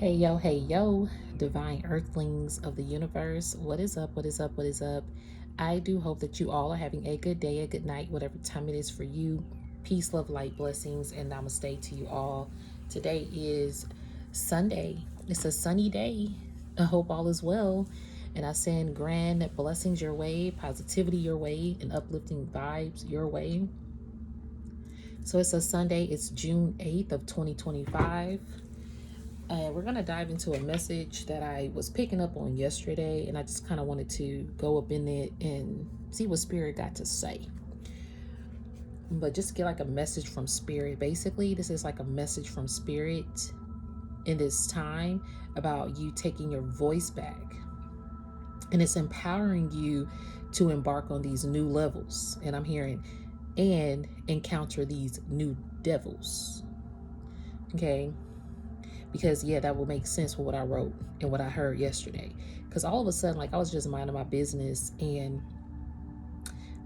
Hey yo, divine earthlings of the universe. What is up? What is up? What is up? I do hope that you all are having a good day, a good night, whatever time it is for you. Peace, love, light, blessings, and namaste to you all. Today is Sunday. It's a sunny day. I hope all is well. And I send grand blessings your way, positivity your way, and uplifting vibes your way. So it's a Sunday. It's June 8th of 2025. We're going to dive into a message that I was picking up on yesterday, and I just kind of wanted to go up in it and see what Spirit got to say. But just get like a message from Spirit. Basically, this is like a message from Spirit in this time about you taking your voice back. And it's empowering you to embark on these new levels. And I'm hearing, and encounter these new devils. Okay. Because yeah, that will make sense for what I wrote and what I heard yesterday. Because all of a sudden, like, I was just minding my business, and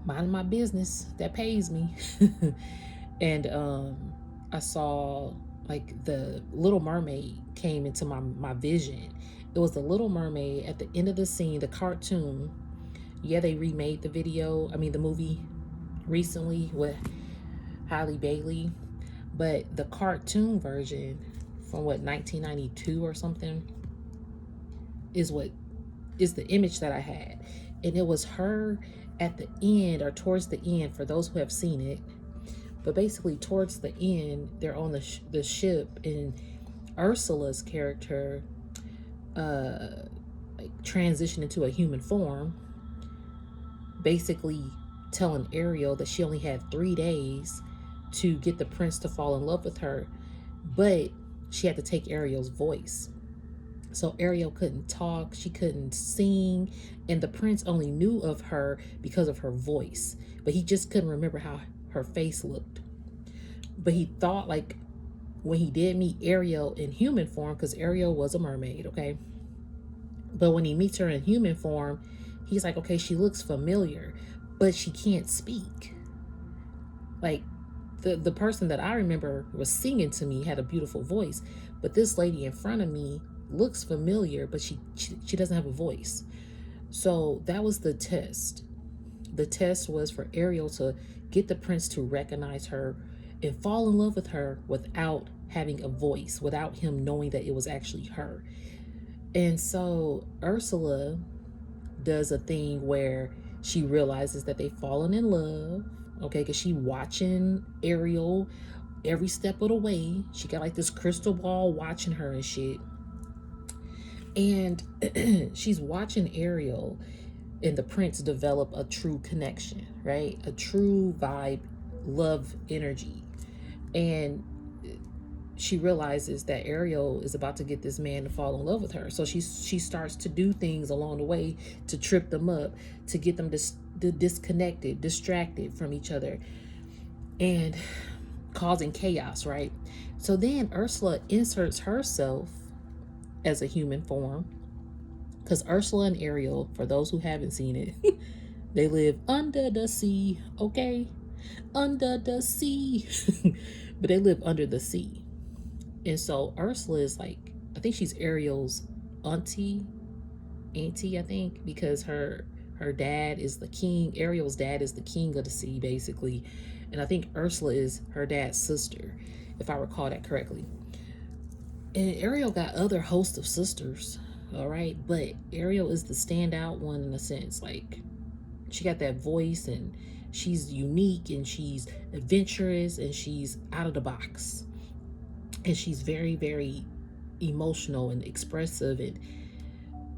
minding my business that pays me. And I saw like the Little Mermaid came into my vision. It was the Little Mermaid at the end of the scene, the cartoon. Yeah, they remade the movie recently with Halle Bailey, but the cartoon version from 1992 or something is the image that I had. And it was her at the end, or towards the end, for those who have seen it. But basically towards the end, they're on the ship, and Ursula's character like transitioned into a human form, basically telling Ariel that she only had 3 days to get the prince to fall in love with her, but she had to take Ariel's voice. So Ariel couldn't talk, she couldn't sing, and the prince only knew of her because of her voice, but he just couldn't remember how her face looked. But he thought, like, when he did meet Ariel in human form, because Ariel was a mermaid, okay? But when he meets her in human form, he's like, okay, she looks familiar, but she can't speak. Like, the person that I remember was singing to me had a beautiful voice, but this lady in front of me looks familiar, but she doesn't have a voice. So that was the test. The test was for Ariel to get the prince to recognize her and fall in love with her without having a voice, without him knowing that it was actually her. And so Ursula does a thing where she realizes that they've fallen in love, okay, because she watching Ariel every step of the way. She got like this crystal ball watching her and shit. And she's watching Ariel and the prince develop a true connection, right? A true vibe, love energy. And she realizes that Ariel is about to get this man to fall in love with her. So she starts to do things along the way to trip them up, to get them disconnected, distracted from each other, and causing chaos, right? So then Ursula inserts herself as a human form, because Ursula and Ariel, for those who haven't seen it, they live under the sea, okay? Under the sea. But they live under the sea. And so Ursula is like, I think she's Ariel's auntie, I think, because her dad is the king. Ariel's dad is the king of the sea, basically. And I think Ursula is her dad's sister, if I recall that correctly. And Ariel got other hosts of sisters, all right? But Ariel is the standout one in a sense. Like, she got that voice, and she's unique, and she's adventurous, and she's out of the box. And she's very, very emotional and expressive,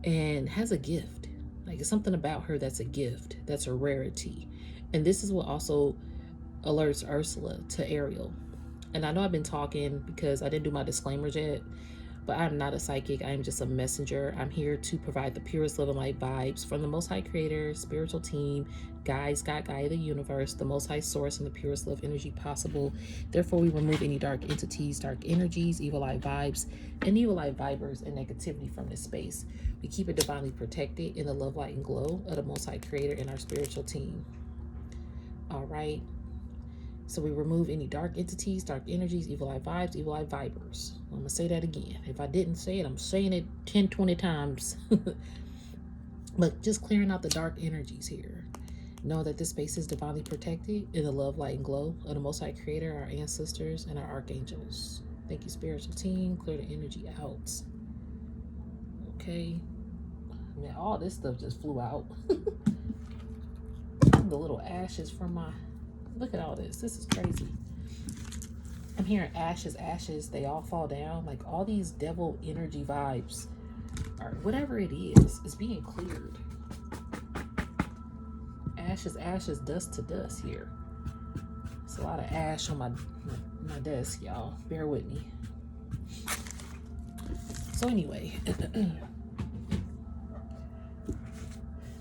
and has a gift. Like, it's something about her that's a gift, that's a rarity. And this is what also alerts Ursula to Ariel. And I know I've been talking because I didn't do my disclaimers yet, but I'm not a psychic. I am just a messenger. I'm here to provide the purest love and light vibes from the Most High Creator, spiritual team, guides, God, Gaia, the universe, the Most High source, and the purest love energy possible. Therefore, we remove any dark entities, dark energies, evil eye vibes, and evil eye vibers and negativity from this space. We keep it divinely protected in the love, light, and glow of the Most High Creator and our spiritual team. All right. So we remove any dark entities, dark energies, evil eye vibes, evil eye vibers. I'm going to say that again. If I didn't say it, I'm saying it 10, 20 times. But just clearing out the dark energies here. Know that this space is divinely protected in the love, light, and glow of the Most High Creator, our ancestors, and our archangels. Thank you, spiritual team. Clear the energy out. Okay. Man, all this stuff just flew out. The little ashes from my... Look at all this. This is crazy. I'm hearing ashes, ashes. They all fall down. Like all these devil energy vibes, or whatever it is being cleared. Ashes, ashes, dust to dust here. It's a lot of ash on my desk, y'all. Bear with me. So anyway,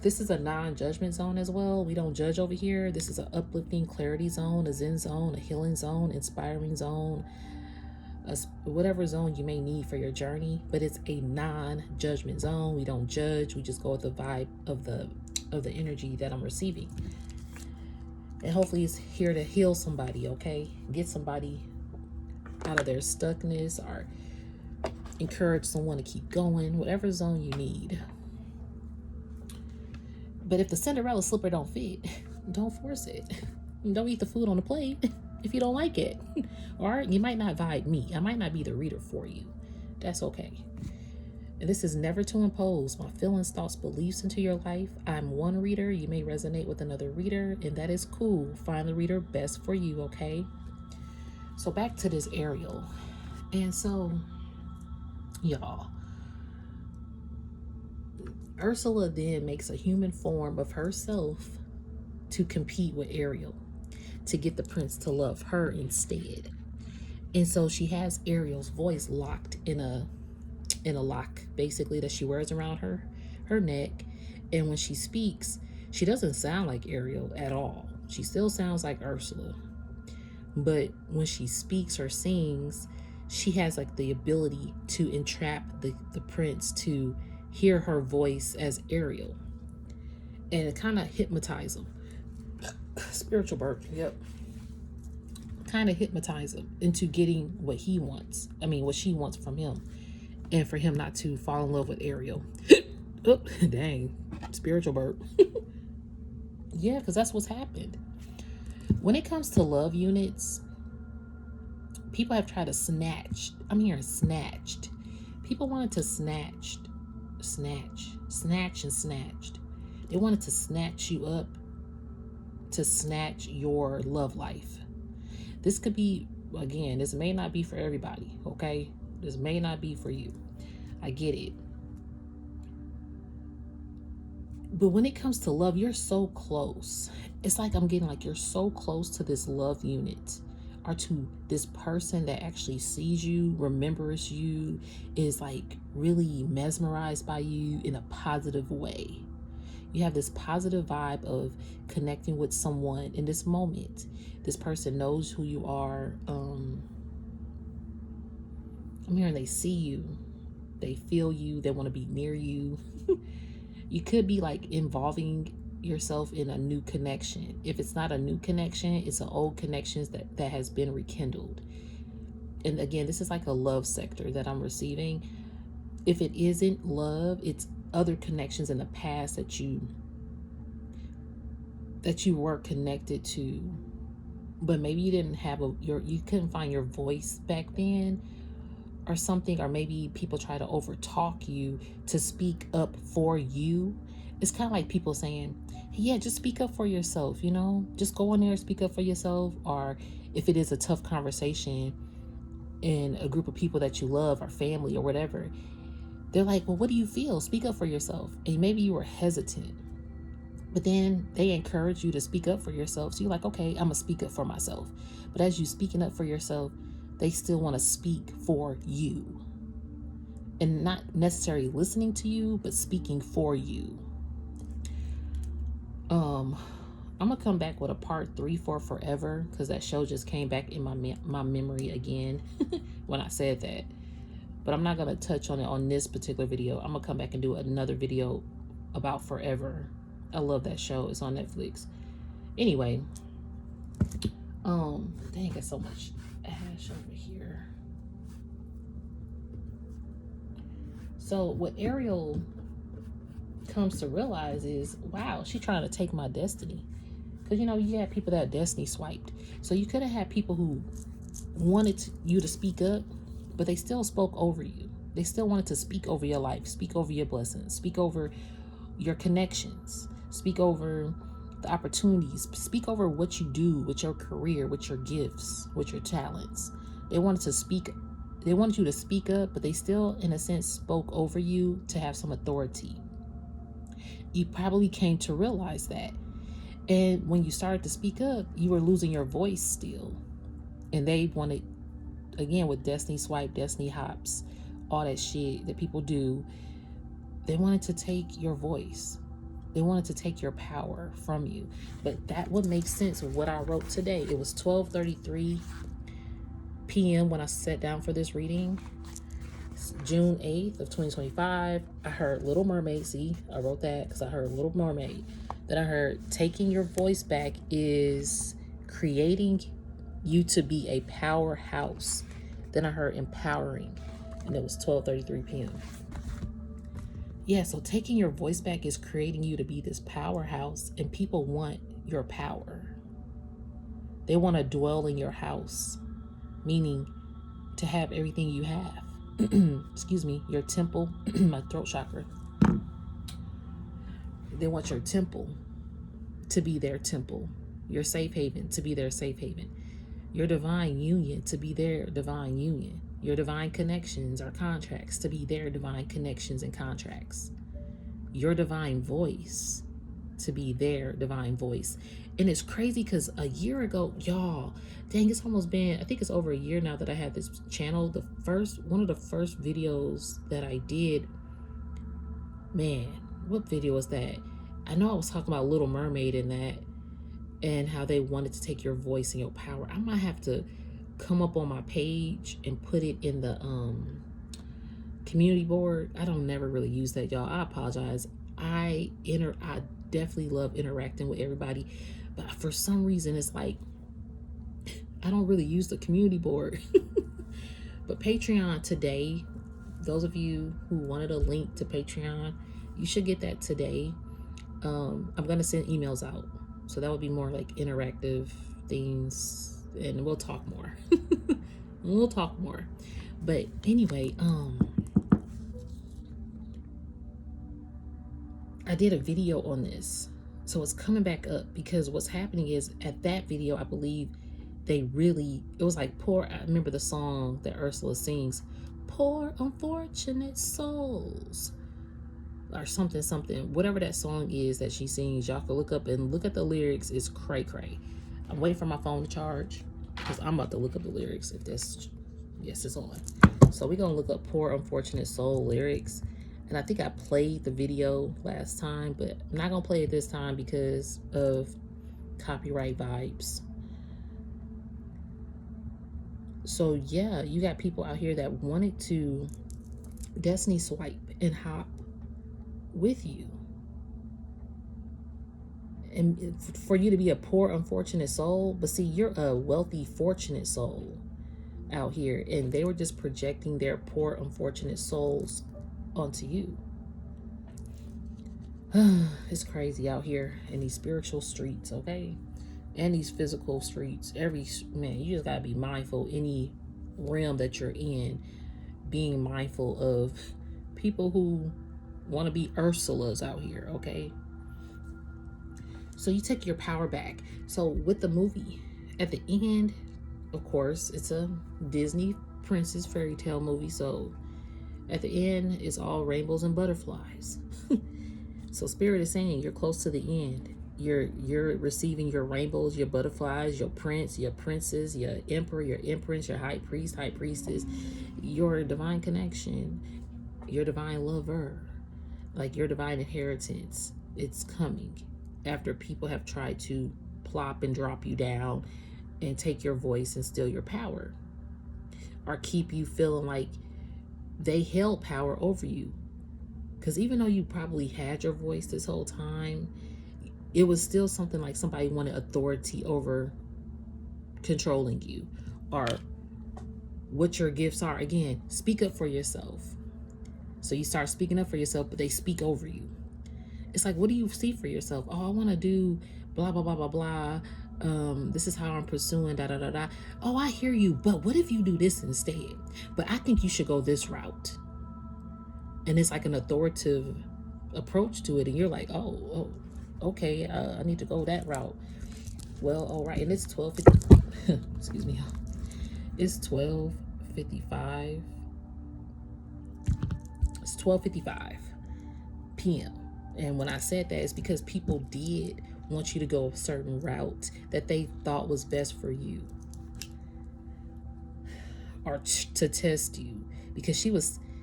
this is a non-judgment zone as well. We don't judge over here. This is an uplifting clarity zone, a zen zone, a healing zone, inspiring zone, whatever zone you may need for your journey. But it's a non-judgment zone. We don't judge. We just go with the vibe of the energy that I'm receiving. And hopefully it's here to heal somebody, okay? Get somebody out of their stuckness or encourage someone to keep going, whatever zone you need. But if the Cinderella slipper don't fit, don't force it. Don't eat the food on the plate if you don't like it. Or you might not vibe me. I might not be the reader for you. That's okay. And this is never to impose my feelings, thoughts, beliefs into your life. I'm one reader. You may resonate with another reader, and that is cool. Find the reader best for you, okay? So back to this Ariel. And so, y'all, Ursula then makes a human form of herself to compete with Ariel, to get the prince to love her instead. And so she has Ariel's voice locked in a lock, basically, that she wears around her neck. And when she speaks, she doesn't sound like Ariel at all. She still sounds like Ursula. But when she speaks or sings, she has like the ability to entrap the prince to hear her voice as Ariel, and it kind of hypnotize him. Spiritual burp, yep. Kind of hypnotize him into getting what he wants. I mean, what she wants from him, and for him not to fall in love with Ariel. Oh, dang, spiritual burp. Yeah, because that's what's happened. When it comes to love units, people have tried to snatch. I'm hearing snatched. People wanted to snatch. They wanted to snatch you up, to snatch your love life. This could be, again, this may not be for everybody, okay? This may not be for you. I get it. But when it comes to love, you're so close. It's like I'm getting like you're so close to this love unit, or to this person that actually sees you, remembers you, is like really mesmerized by you in a positive way. You have this positive vibe of connecting with someone in this moment. This person knows who you are. I'm hearing they see you, they feel you, they want to be near you. You could be like involving yourself in a new connection. If it's not a new connection, it's an old connection that has been rekindled. And again, this is like a love sector that I'm receiving. If it isn't love, it's other connections in the past that you were connected to, but maybe you didn't have you couldn't find your voice back then, or something, or maybe people try to overtalk you to speak up for you. It's kind of like people saying, yeah, just speak up for yourself, you know, just go in there and speak up for yourself. Or if it is a tough conversation in a group of people that you love, or family, or whatever, they're like, well, what do you feel? Speak up for yourself. And maybe you were hesitant, but then they encourage you to speak up for yourself. So you're like, okay, I'm gonna speak up for myself. But as you speaking up for yourself, they still want to speak for you, and not necessarily listening to you, but speaking for you. I'm gonna come back with a part 3 for Forever, because that show just came back in my memory again when I said that. But I'm not gonna touch on it on this particular video. I'm gonna come back and do another video about Forever. I love that show. It's on Netflix. Anyway, Dang, got so much ash over here. So what Ariel comes to realize is, wow, she's trying to take my destiny. Because, you know, you had people that destiny swiped. So you could have had people who wanted you to speak up, but they still spoke over you. They still wanted to speak over your life, speak over your blessings, speak over your connections, speak over the opportunities, speak over what you do with your career, with your gifts, with your talents. They wanted to speak, they wanted you to speak up, but they still, in a sense, spoke over you to have some authority. You probably came to realize that. And when you started to speak up, you were losing your voice still. And they wanted, again, with Destiny Swipe, Destiny Hops, all that shit that people do, they wanted to take your voice. They wanted to take your power from you. But that would make sense of what I wrote today. It was 12:33 p.m. when I sat down for this reading. June 8th of 2025. I heard Little Mermaid. See, I wrote that because I heard Little Mermaid. Then I heard taking your voice back is creating you to be a powerhouse. Then I heard empowering, and it was 12:33 p.m. Yeah, so taking your voice back is creating you to be this powerhouse, and people want your power. They want to dwell in your house, meaning to have everything you have. Excuse me, your temple, my throat chakra. They want your temple to be their temple, your safe haven to be their safe haven, your divine union to be their divine union, your divine connections or contracts to be their divine connections and contracts, your divine voice to be their divine voice. And it's crazy because a year ago, y'all, dang, it's almost been, I think it's over a year now that I had this channel. One of the first videos that I did, man, what video was that? I know I was talking about Little Mermaid in that, and how they wanted to take your voice and your power. I might have to come up on my page and put it in the community board. I don't never really use that, y'all. I apologize. I definitely love interacting with everybody, but for some reason it's like I don't really use the community board. But Patreon today, those of you who wanted a link to Patreon, you should get that today. I'm gonna send emails out, so that would be more like interactive things, and we'll talk more. We'll talk more. But anyway, I did a video on this, so it's coming back up because what's happening is at that video, I believe it was like I remember the song that Ursula sings, poor unfortunate souls, or something, whatever that song is that she sings. Y'all can look up and look at the lyrics. It's cray cray. I'm waiting for my phone to charge because I'm about to look up the lyrics. Yes, it's on. So we're gonna look up poor unfortunate soul lyrics. And I think I played the video last time, but I'm not gonna play it this time because of copyright vibes. So yeah, you got people out here that wanted to destiny swipe and hop with you, and for you to be a poor unfortunate soul. But see, you're a wealthy fortunate soul out here, and they were just projecting their poor unfortunate souls onto you. It's crazy out here in these spiritual streets, okay, and these physical streets. Man, you just gotta be mindful any realm that you're in, being mindful of people who want to be Ursulas out here, okay? So you take your power back. So with the movie, at the end, of course, it's a Disney princess fairy tale movie, so at the end, it's all rainbows and butterflies. So Spirit is saying you're close to the end. You're receiving your rainbows, your butterflies, your prince, your princess, your emperor, your empress, your high priest, high priestess, your divine connection, your divine lover, like your divine inheritance. It's coming after people have tried to plop and drop you down and take your voice and steal your power, or keep you feeling like they held power over you. Because even though you probably had your voice this whole time, it was still something like somebody wanted authority over controlling you, or what your gifts are. Again, speak up for yourself. So you start speaking up for yourself, but they speak over you. It's like, what do you see for yourself? Oh, I want to do blah, blah, blah, blah, blah. This is how I'm pursuing, da, da, da, da. Oh, I hear you, but what if you do this instead? But I think you should go this route. And it's like an authoritative approach to it. And you're like, oh, okay, I need to go that route. Well, all right. And it's 12:50. Excuse me. It's 12:55. It's 12:55 p.m. And when I said that, it's because people did want you to go a certain route that they thought was best for you, or to test you, because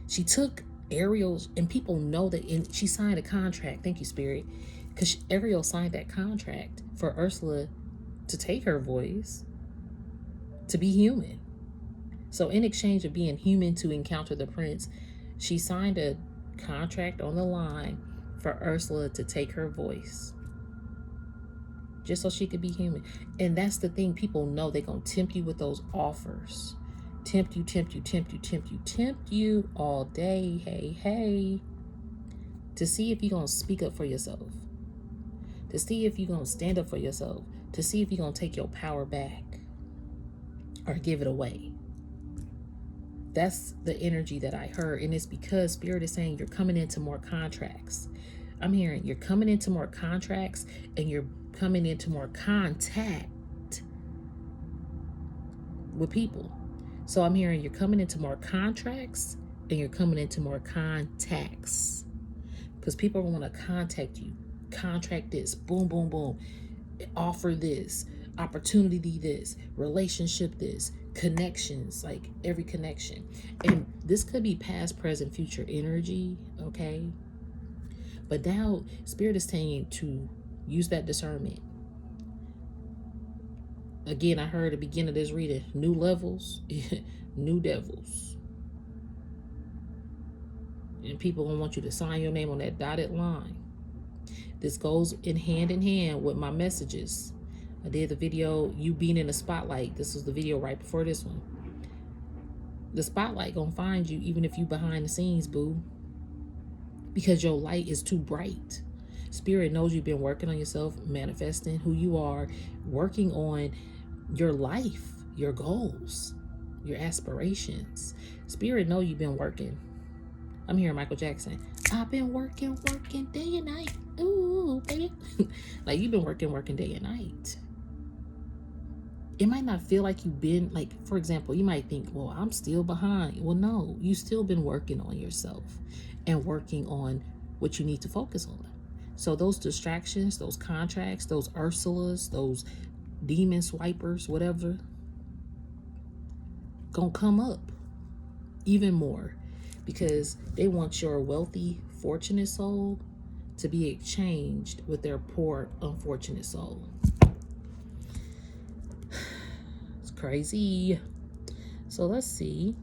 she took Ariel's, and people know that, and she signed a contract. Thank you, Spirit, because Ariel signed that contract for Ursula to take her voice, to be human. So in exchange of being human to encounter the prince, she signed a contract on the line for Ursula to take her voice, just so she could be human. And that's the thing. People know they're going to tempt you with those offers. Tempt you all day. Hey. To see if you're going to speak up for yourself. To see if you're going to stand up for yourself. To see if you're going to take your power back or give it away. That's the energy that I heard. And it's because Spirit is saying you're coming into more contracts. I'm hearing you're coming into more contracts, and you're coming into more contact with people. So I'm hearing you're coming into more contracts, and you're coming into more contacts, because people want to contact you. Contract this, boom, boom, boom. Offer this, opportunity this, relationship this, connections, like every connection. And this could be past, present, future energy, okay? But now Spirit is telling you to use that discernment. Again, I heard at the beginning of this reading, new levels, new devils. And people don't want you to sign your name on that dotted line. This goes in hand with my messages. I did the video, you being in the spotlight. This was the video right before this one. The spotlight gonna find you even if you behind the scenes, boo. Because your light is too bright. Spirit knows you've been working on yourself, manifesting who you are, working on your life, your goals, your aspirations. Spirit know you've been working. I'm hearing Michael Jackson. I've been working day and night. Ooh, baby. Like, you've been working day and night. It might not feel like you've been, like, for example, you might think, well, I'm still behind. Well, no, you've still been working on yourself and working on what you need to focus on. So those distractions, those contracts, those Ursulas, those demon swipers, whatever, gonna come up even more, because they want your wealthy, fortunate soul to be exchanged with their poor, unfortunate soul. It's crazy. So let's see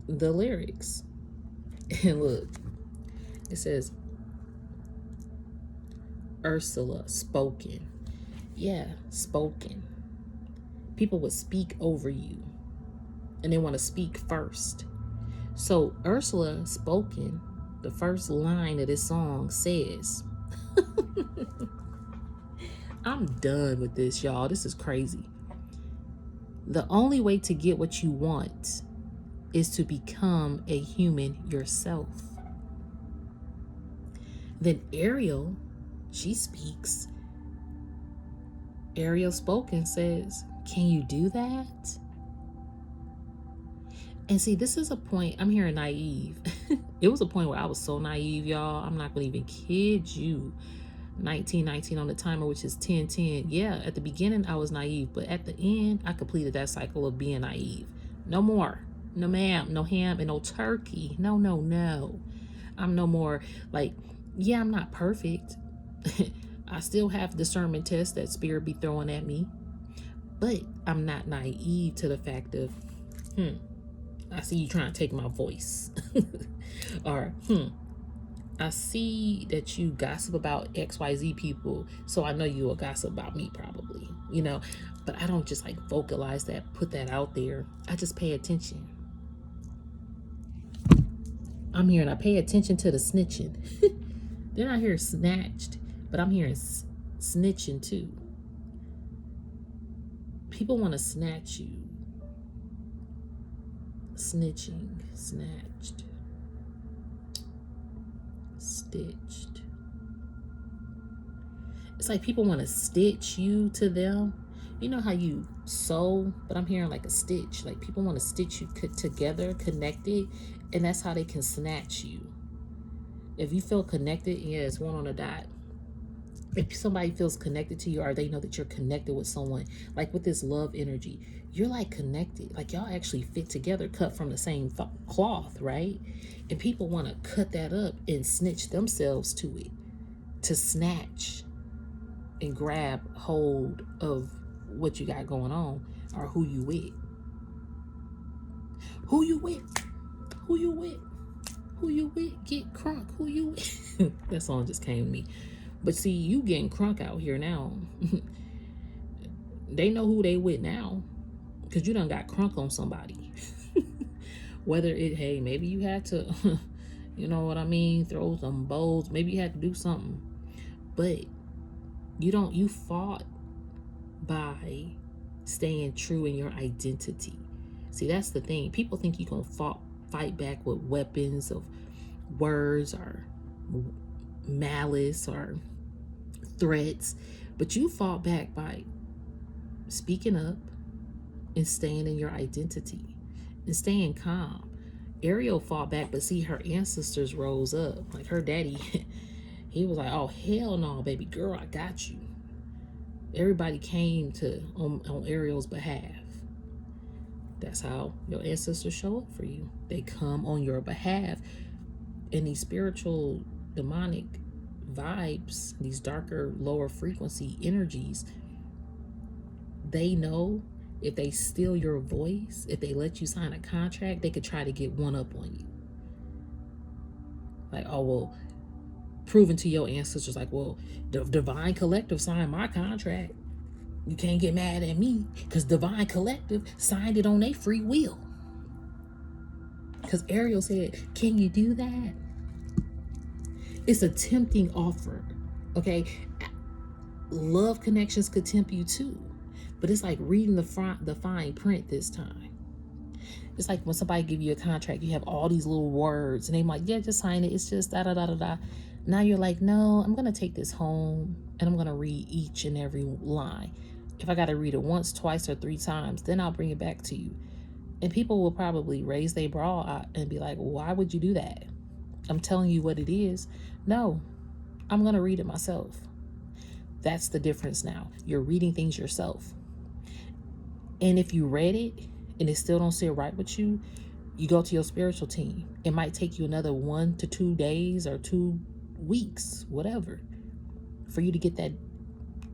the lyrics. And look, it says, Ursula, spoken. Yeah, spoken. People would speak over you, and they want to speak first. So Ursula, spoken, the first line of this song says, I'm done with this, y'all. This is crazy. The only way to get what you want is to become a human yourself. Then Ariel, she speaks. Ariel spoken says, can you do that? And see, this is a point, I'm hearing naive. It was a point where I was so naive, y'all. I'm not going to even kid you. 1919 on the timer, which is 10:10. Yeah, at the beginning, I was naive. But at the end, I completed that cycle of being naive. No more. No ma'am, no ham, and no turkey. No. I'm no more like, yeah, I'm not perfect. I still have discernment tests that Spirit be throwing at me. But I'm not naive to the fact of, I see you trying to take my voice. Or, I see that you gossip about XYZ people, so I know you will gossip about me probably. You know, But I don't just like vocalize that, put that out there. I just pay attention. I'm hearing, I pay attention to the snitching. They're not here snatched, but I'm hearing snitching too. People want to snatch you. Snitching, snatched, stitched. It's like people want to stitch you to them. You know how you sew, but I'm hearing like a stitch. Like people want to stitch you together, connected, and that's how they can snatch you. If you feel connected, yeah, it's one on a dot. If somebody feels connected to you, or they know that you're connected with someone, like with this love energy, you're like connected. Like y'all actually fit together, cut from the same cloth, right? And people want to cut that up and snitch themselves to it, to snatch and grab hold of what you got going on, or who you with. Who you with? Who you with? Who you with? Get crunk. Who you with? That song just came to me. But see, you getting crunk out here now. They know who they with now, because you done got crunk on somebody. Whether it, hey, maybe you had to, you know what I mean, throw some bowls. Maybe you had to do something. But you fought by staying true in your identity. See, that's the thing. People think you gonna fight back with weapons of words or malice or threats, but you fought back by speaking up and staying in your identity and staying calm. Ariel fought back, but see, her ancestors rose up. Like her daddy, he was like, oh hell no, baby girl, I got you. Everybody came to on Ariel's behalf. That's how your ancestors show up for you. They come on your behalf. And these spiritual demonic vibes, these darker, lower frequency energies, they know if they steal your voice, if they let you sign a contract, they could try to get one up on you. Like, oh, well, proving to your ancestors, like, well, the Divine Collective signed my contract. You can't get mad at me because Divine Collective signed it on their free will. Because Ariel said, can you do that? It's a tempting offer, okay? Love connections could tempt you too. But it's like reading the fine print this time. It's like when somebody give you a contract, you have all these little words and they're like, yeah, just sign it. It's just da da da da da. Now you're like, no, I'm going to take this home and I'm going to read each and every line. If I got to read it once, twice, or 3 times, then I'll bring it back to you. And people will probably raise their brow out and be like, why would you do that? I'm telling you what it is. No, I'm going to read it myself. That's the difference now. You're reading things yourself. And if you read it and it still don't sit right with you, you go to your spiritual team. It might take you another 1 to 2 days or 2 weeks, whatever, for you to get that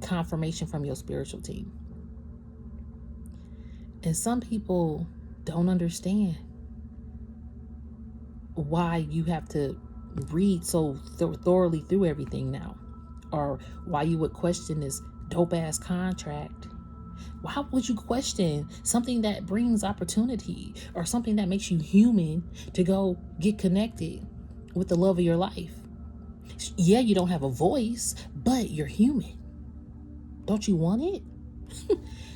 confirmation from your spiritual team. And some people don't understand why you have to read so thoroughly through everything now, or why you would question this dope ass contract. Why would you question something that brings opportunity or something that makes you human to go get connected with the love of your life? Yeah, you don't have a voice, but you're human. Don't you want it?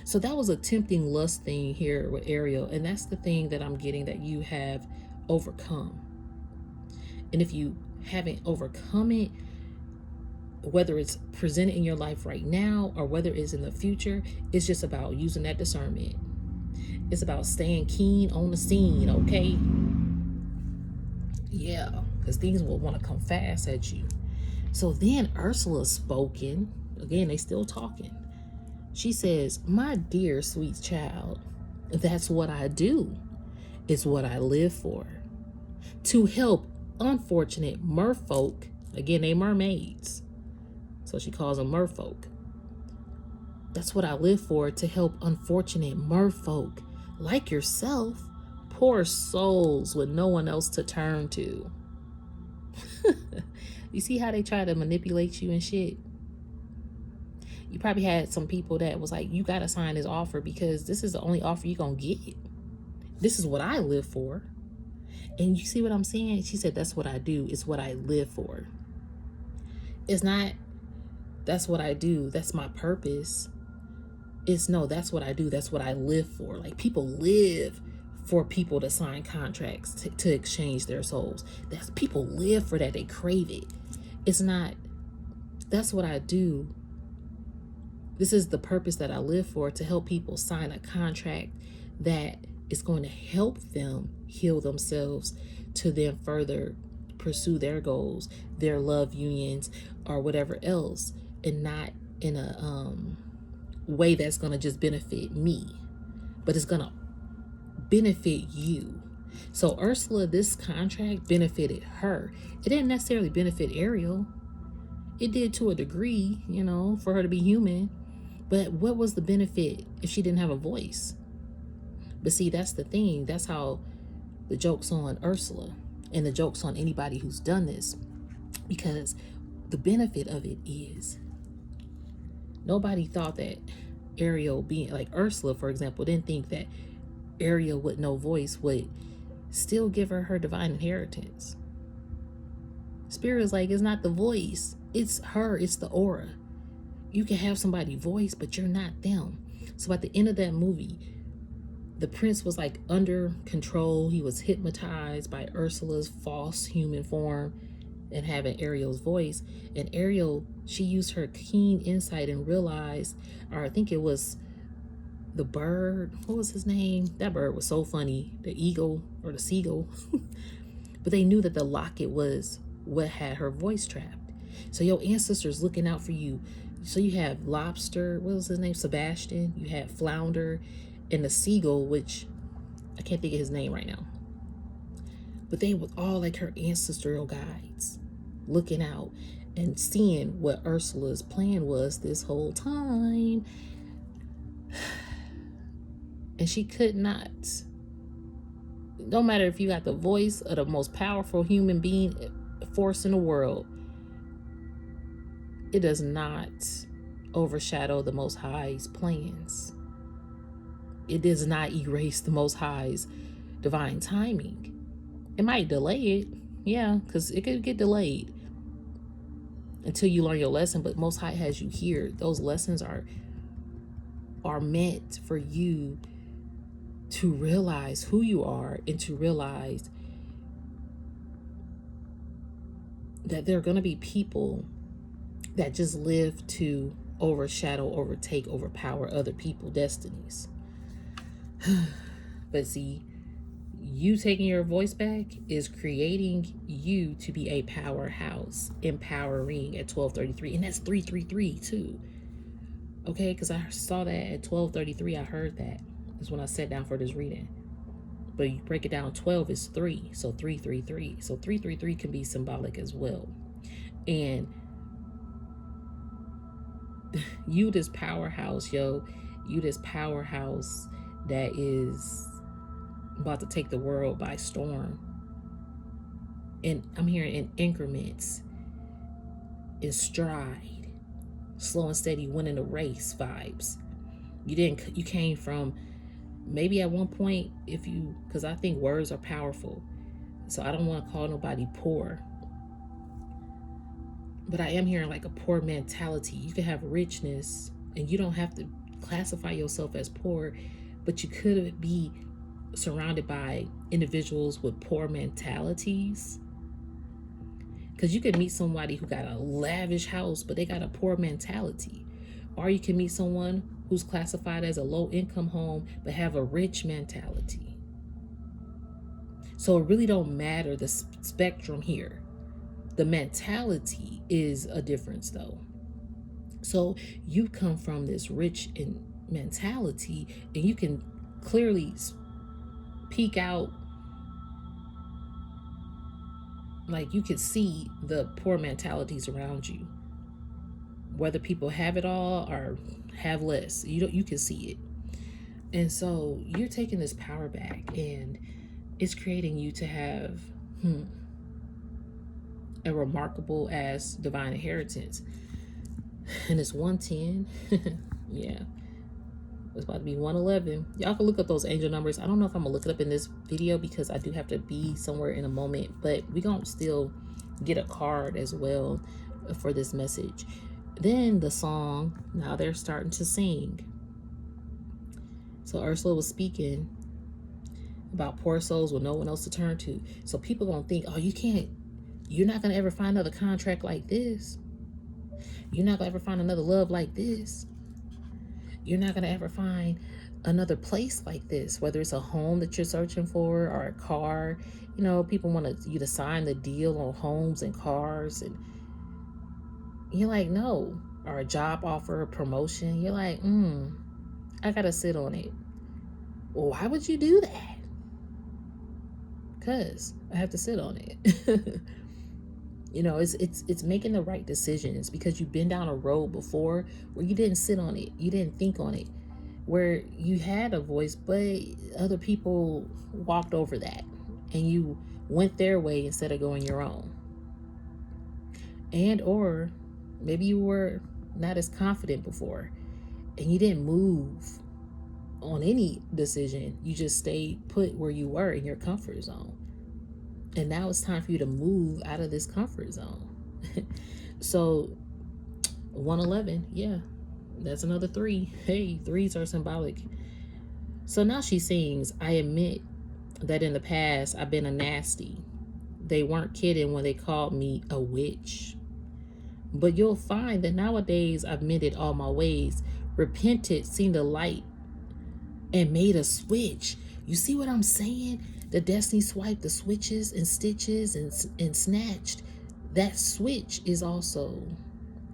So that was a tempting lust thing here with Ariel. And that's the thing that I'm getting that you have overcome. And if you haven't overcome it, whether it's presented in your life right now or whether it's in the future, it's just about using that discernment. It's about staying keen on the scene, okay? Yeah, because things will want to come fast at you. So then Ursula spoken. Again, they still talking. She says, my dear sweet child, that's what I do. It's what I live for. To help unfortunate merfolk. Again, they mermaids. So she calls them merfolk. That's what I live for, to help unfortunate merfolk like yourself, poor souls with no one else to turn to. You see how they try to manipulate you and shit? You probably had some people that was like, you got to sign this offer because this is the only offer you're going to get. This is what I live for. And you see what I'm saying? She said, that's what I do. It's what I live for. It's not, that's what I do. That's my purpose. It's no, that's what I do. That's what I live for. Like, people live for people to sign contracts to exchange their souls. That's, people live for that. They crave it. It's not, that's what I do. This is the purpose that I live for, to help people sign a contract that is going to help them heal themselves to then further pursue their goals, their love unions, or whatever else, and not in a way that's going to just benefit me, but it's going to benefit you. So Ursula, this contract benefited her. It didn't necessarily benefit Ariel. It did to a degree, you know, for her to be human. But what was the benefit if she didn't have a voice? But see, that's the thing. That's how the joke's on Ursula, and the joke's on anybody who's done this, because the benefit of it is nobody thought that Ariel, being like Ursula, for example, didn't think that Ariel with no voice would still give her divine inheritance. Spirit is like, it's not the voice, it's her, it's the aura. You can have somebody's voice, but you're not them. So at the end of that movie, the prince was like under control. He was hypnotized by Ursula's false human form and having Ariel's voice. And Ariel, she used her keen insight and realized, or I think it was the bird, what was his name? That bird was so funny, the eagle or the seagull. But they knew that the locket was what had her voice trapped. So your ancestors looking out for you. So you have lobster, what was his name? Sebastian. You had flounder and the seagull, which I can't think of his name right now. But they were all like her ancestral guides, looking out and seeing what Ursula's plan was this whole time. And she could not. No matter if you got the voice of the most powerful human being force in the world, it does not overshadow the Most High's plans. It does not erase the Most High's divine timing. It might delay it, yeah, because it could get delayed until you learn your lesson, but Most High has you here. Those lessons are meant for you to realize who you are, and to realize that there are going to be people that just live to overshadow, overtake, overpower other people's destinies. But see, you taking your voice back is creating you to be a powerhouse, empowering at 1233. And that's 333 too. Okay, because I saw that at 1233. I heard that. That's when I sat down for this reading. But you break it down, 12 is 3. So 333. So 333 can be symbolic as well. And you this powerhouse, yo. You this powerhouse that is about to take the world by storm. And I'm hearing in increments, in stride, slow and steady, winning the race vibes. You came from, maybe at one point, because I think words are powerful. So I don't want to call nobody poor. But I am hearing like a poor mentality. You can have richness and you don't have to classify yourself as poor, but you could be surrounded by individuals with poor mentalities. Because you could meet somebody who got a lavish house, but they got a poor mentality. Or you can meet someone who's classified as a low income home, but have a rich mentality. So it really don't matter the spectrum here. The mentality is a difference though. So you come from this rich in mentality, and you can clearly peek out, like you could see the poor mentalities around you, whether people have it all or have less. You can see it. And so you're taking this power back, and it's creating you to have a remarkable as divine inheritance. And it's 110. Yeah. It's about to be 111. Y'all can look up those angel numbers. I don't know if I'm gonna look it up in this video because I do have to be somewhere in a moment, but we gonna still get a card as well for this message. Then the song, now they're starting to sing. So Ursula was speaking about poor souls with no one else to turn to. So people gonna think, oh, you're not gonna ever find another contract like this. You're not gonna ever find another love like this. You're not gonna ever find another place like this, whether it's a home that you're searching for or a car. You know, people want you to sign the deal on homes and cars, and you're like, no. Or a job offer, a promotion. You're like, I gotta sit on it. Well, why would you do that? Because I have to sit on it. You know, it's making the right decisions because you've been down a road before where you didn't sit on it, you didn't think on it, where you had a voice, but other people walked over that and you went their way instead of going your own. And or maybe you were not as confident before and you didn't move on any decision. You just stayed put where you were in your comfort zone. And now it's time for you to move out of this comfort zone. So 111, yeah, that's another 3. Hey, 3s are symbolic. So now she sings, I admit that in the past I've been a nasty. They weren't kidding when they called me a witch. But you'll find that nowadays I've mended all my ways, repented, seen the light, and made a switch. You see what I'm saying? The destiny swipe, the switches and stitches and snatched. That switch is also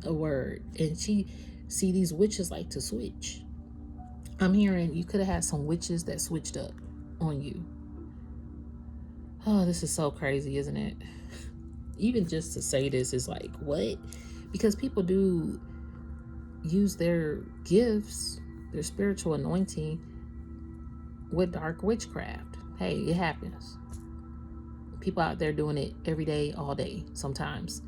a word. And these witches like to switch. I'm hearing you could have had some witches that switched up on you. Oh, this is so crazy, isn't it? Even just to say this is like, what? Because people do use their gifts, their spiritual anointing with dark witchcraft. Hey, it happens. People out there doing it every day, all day, sometimes.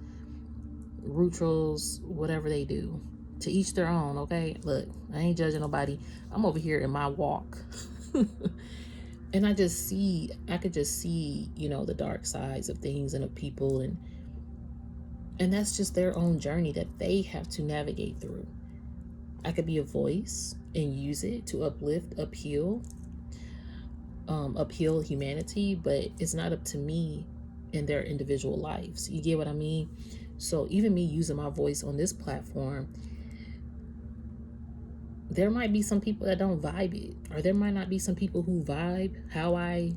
Rituals, whatever they do. To each their own, okay? Look, I ain't judging nobody. I'm over here in my walk. And I could just see, you know, the dark sides of things and of people. And that's just their own journey that they have to navigate through. I could be a voice and use it to uplift, upheal humanity, but it's not up to me in their individual lives. You get what I mean? So even me using my voice on this platform, there might be some people that don't vibe it, or there might not be some people who vibe how I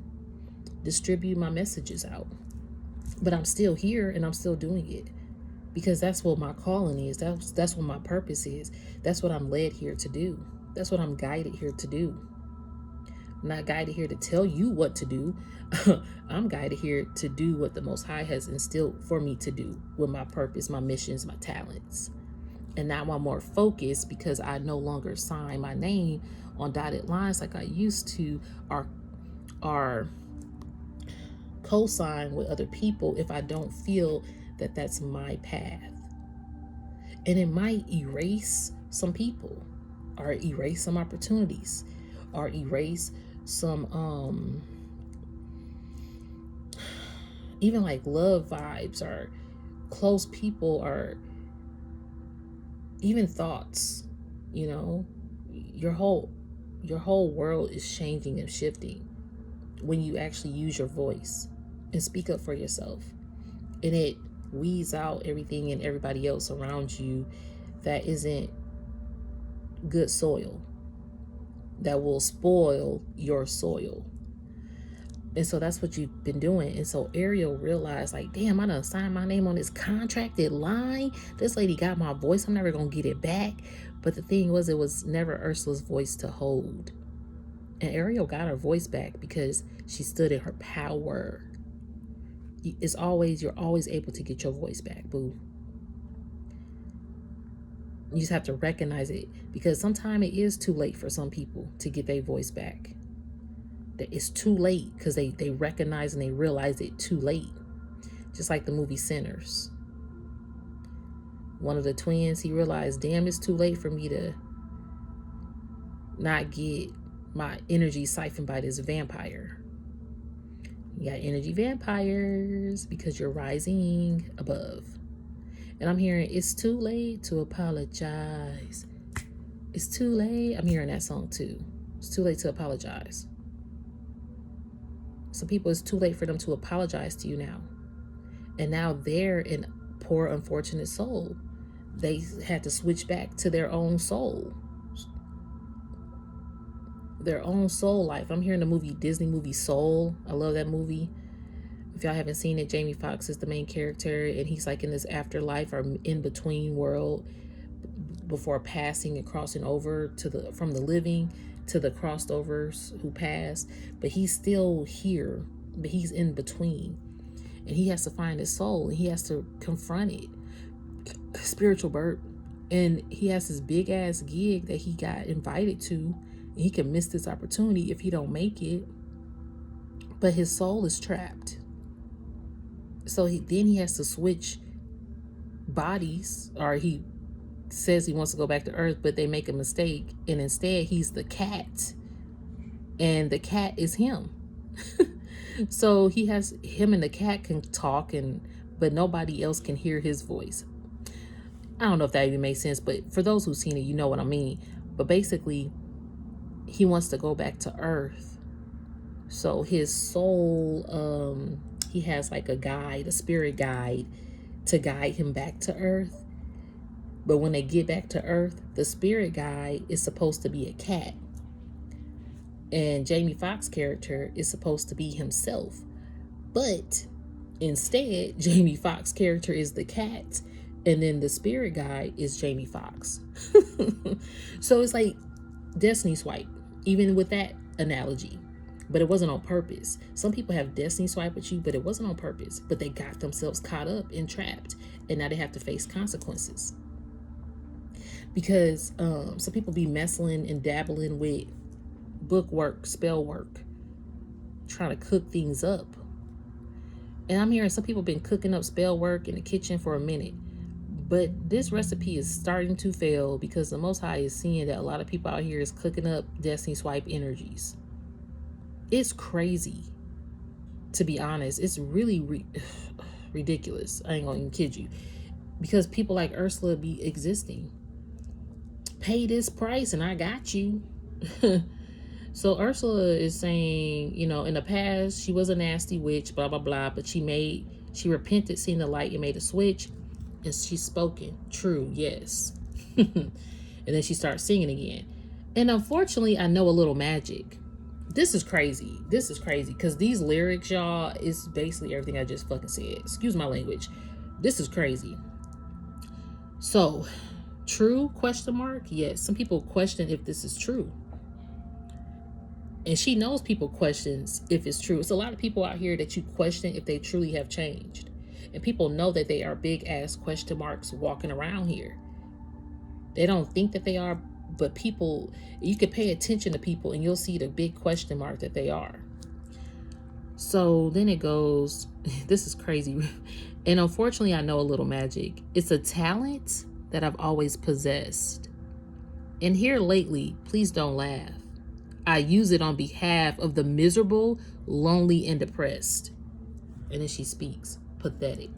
distribute my messages out. But I'm still here and I'm still doing it because that's what my calling is. That's what my purpose is. That's what I'm led here to do. That's what I'm guided here to do. I'm not guided here to tell you what to do. I'm guided here to do what the Most High has instilled for me to do with my purpose, my missions, my talents. And now I'm more focused because I no longer sign my name on dotted lines like I used to, or co-sign with other people if I don't feel that that's my path. And it might erase some people, or erase some opportunities, or erase some even like love vibes or close people, or even thoughts. You know, your whole world is changing and shifting when you actually use your voice and speak up for yourself. And it weeds out everything and everybody else around you that isn't good soil, that will spoil your soil. And so that's what you've been doing. And so Ariel realized, like, damn, I done signed my name on this contracted line. This lady got my voice. I'm never going to get it back. But the thing was, it was never Ursula's voice to hold. And Ariel got her voice back because she stood in her power. You're always able to get your voice back, boo. You just have to recognize it, because sometimes it is too late for some people to get their voice back. It's too late because they recognize and they realize it too late. Just like the movie Sinners. One of the twins, he realized, damn, it's too late for me to not get my energy siphoned by this vampire. You got energy vampires because you're rising above. And I'm hearing, it's too late to apologize. It's too late. I'm hearing that song too. It's too late to apologize. Some people, it's too late for them to apologize to you now. And now they're in poor, unfortunate soul. They had to switch back to their own soul. Their own soul life. I'm hearing the movie, Disney movie Soul. I love that movie. If y'all haven't seen it, Jamie Foxx is the main character, and he's like in this afterlife or in between world before passing and crossing over to from the living to the crossed overs who passed. But he's still here, but he's in between, and he has to find his soul, and he has to confront it. Spiritual bird. And he has this big ass gig that he got invited to, and he can miss this opportunity if he don't make it. But his soul is trapped. So then he has to switch bodies, or he says he wants to go back to Earth, but they make a mistake, and instead he's the cat, and the cat is him. So him and the cat can talk, but nobody else can hear his voice. I don't know if that even makes sense, but for those who've seen it, you know what I mean. But basically, he wants to go back to Earth. So his soul, he has like a guide, a spirit guide, to guide him back to Earth. But when they get back to Earth, the spirit guide is supposed to be a cat. And Jamie Foxx's character is supposed to be himself. But instead, Jamie Foxx's character is the cat. And then the spirit guide is Jamie Foxx. So it's like Destiny Swipe, even with that analogy. But it wasn't on purpose. Some people have Destiny Swipe with you, but it wasn't on purpose. But they got themselves caught up and trapped. And now they have to face consequences. Because some people be messing and dabbling with book work, spell work, trying to cook things up. And I'm hearing some people been cooking up spell work in the kitchen for a minute. But this recipe is starting to fail because the Most High is seeing that a lot of people out here is cooking up Destiny Swipe energies. It's crazy, to be honest. It's really ridiculous. I ain't gonna even kid you. Because people like Ursula be existing. Pay this price and I got you. So Ursula is saying, in the past, she was a nasty witch, blah, blah, blah. But she repented, seen the light, and made a switch. And she's spoken. True, yes. And then she starts singing again. And unfortunately, I know a little magic. This is crazy. Because these lyrics, y'all, is basically everything I just fucking said. Excuse my language. This is crazy. So, true, ? Yes, some people question if this is true. And she knows people questions if it's true. It's a lot of people out here that you question if they truly have changed. And people know that they are big ass question marks walking around here. They don't think that they are, but people, you can pay attention to people and you'll see the big question mark that they are. So then it goes, this is crazy. And unfortunately, I know a little magic. It's a talent that I've always possessed. And here lately, please don't laugh. I use it on behalf of the miserable, lonely, and depressed. And then she speaks. Pathetic.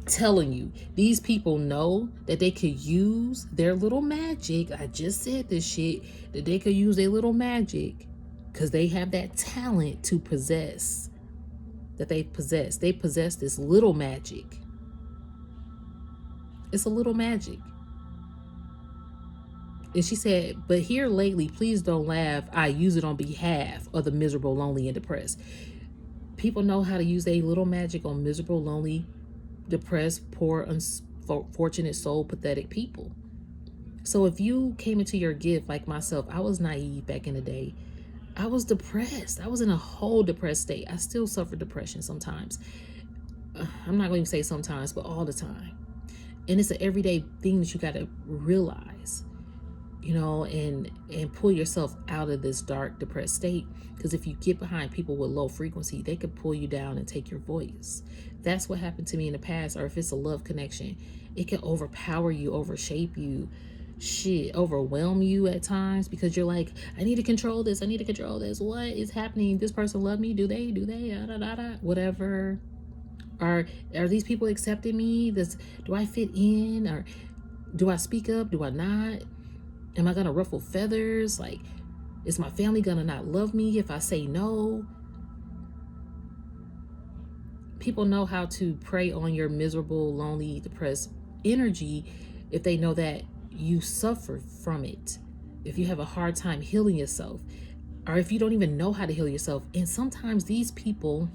Telling you, these people know that they could use their little magic. I just said this shit, that they could use their little magic because they have that talent to possess. That they possess. They possess this little magic. It's a little magic. And she said, but here lately, please don't laugh. I use it on behalf of the miserable, lonely, and depressed. People know how to use a little magic on miserable, lonely, depressed, poor, unfortunate, soul, pathetic people. So if you came into your gift like myself, I was naive back in the day. I was depressed. I was in a whole depressed state. I still suffer depression sometimes. I'm not going to say sometimes, but all the time. And it's an everyday thing that you got to realize. you know, and pull yourself out of this dark, depressed state. Because if you get behind people with low frequency, they could pull you down and take your voice. That's what happened to me in the past. Or if it's a love connection, it can overpower you, overshape you, shit, overwhelm you at times, because you're like, I need to control this, I need to control this. What is happening? This person love me? Do they da, da, da, da, whatever. Are these people accepting me? Do I fit in? Or do I speak up? Do I not? Am I gonna ruffle feathers? Like, is my family gonna not love me if I say no? People know how to prey on your miserable, lonely, depressed energy if they know that you suffer from it, if you have a hard time healing yourself, or if you don't even know how to heal yourself. And sometimes these people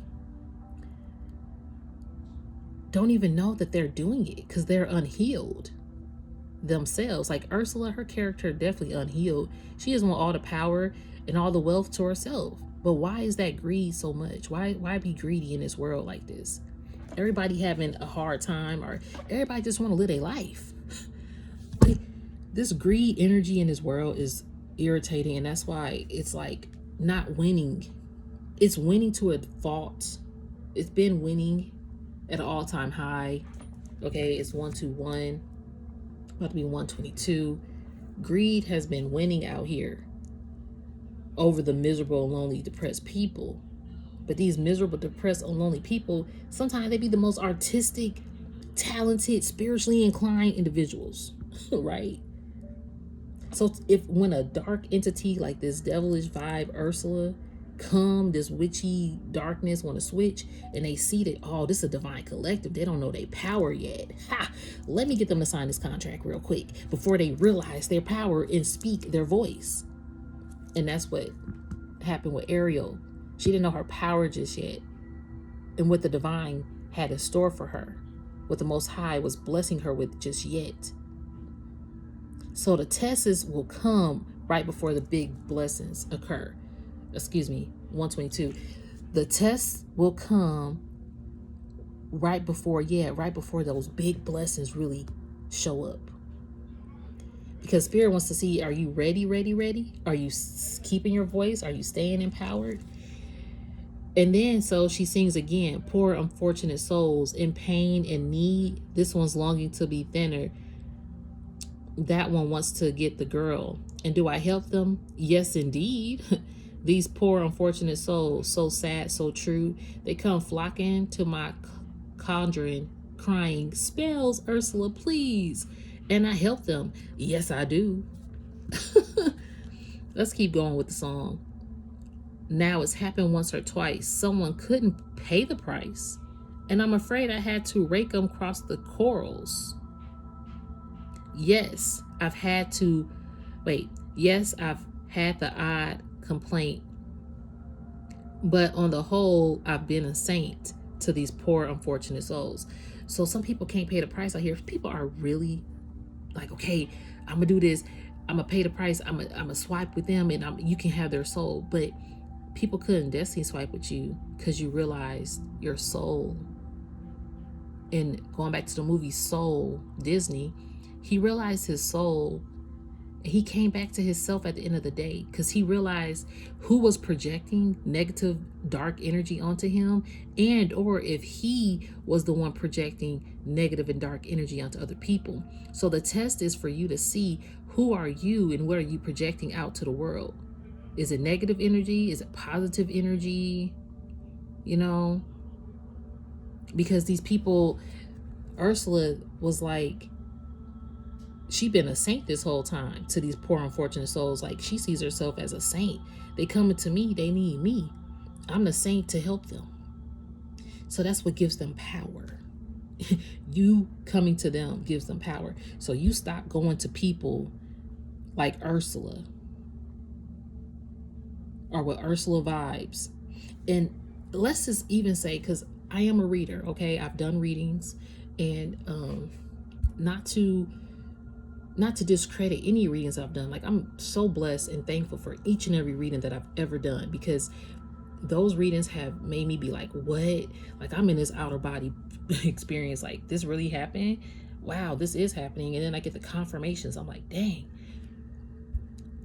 don't even know that they're doing it because they're unhealed themselves. Like Ursula, her character definitely unhealed. She just want all the power and all the wealth to herself. But why is that greed so much? Why be greedy in this world like this? Everybody having a hard time, or everybody just want to live their life. Like, this greed energy in this world is irritating, and that's why it's like not winning. It's winning to a fault. It's been winning at an all-time high. Okay, it's 121, about to be 122. Greed has been winning out here over the miserable, lonely, depressed people. But these miserable, depressed, and lonely people, sometimes they be the most artistic, talented, spiritually inclined individuals, right? So when a dark entity like this devilish vibe Ursula come, this witchy darkness want to switch, and they see that, oh, this is a divine collective, they don't know their power yet. Ha! Let me get them to sign this contract real quick before they realize their power and speak their voice. And that's what happened with Ariel. She didn't know her power just yet, and what the divine had in store for her, what the Most High was blessing her with just yet. So the tests will come right before the big blessings occur. Excuse me, 122. The tests will come right before those big blessings really show up. Because Spirit wants to see, are you ready? Are you keeping your voice? Are you staying empowered? And then, so she sings again, poor unfortunate souls in pain and need. This one's longing to be thinner. That one wants to get the girl. And do I help them? Yes, indeed. These poor unfortunate souls, so sad, so true. They come flocking to my cauldron, crying, spells, Ursula, please. And I help them. Yes, I do. Let's keep going with the song. Now it's happened once or twice. Someone couldn't pay the price, and I'm afraid I had to rake them across the corals. Yes, I've had the odd complaint, but on the whole, I've been a saint to these poor, unfortunate souls. So some people can't pay the price out here. People are really like, okay, I'm gonna do this. I'm gonna pay the price. I'm gonna swipe with them, and you can have their soul. But people couldn't destiny swipe with you because you realized your soul. And going back to the movie Soul, Disney, he realized his soul. He came back to himself at the end of the day because he realized who was projecting negative, dark energy onto him, and or if he was the one projecting negative and dark energy onto other people. So the test is for you to see, who are you and what are you projecting out to the world? Is it negative energy? Is it positive energy? You know, because these people, Ursula was like, she been a saint this whole time to these poor unfortunate souls. Like, she sees herself as a saint. They coming to me, they need me. I'm the saint to help them. So that's what gives them power. You coming to them gives them power. So you stop going to people like Ursula, or with Ursula vibes. And let's just even say, because I am a reader, okay? I've done readings, and not to discredit any readings I've done. Like, I'm so blessed and thankful for each and every reading that I've ever done, because those readings have made me be like, what? Like, I'm in this outer body experience. Like, this really happened? Wow, this is happening. And then I get the confirmations. I'm like, dang.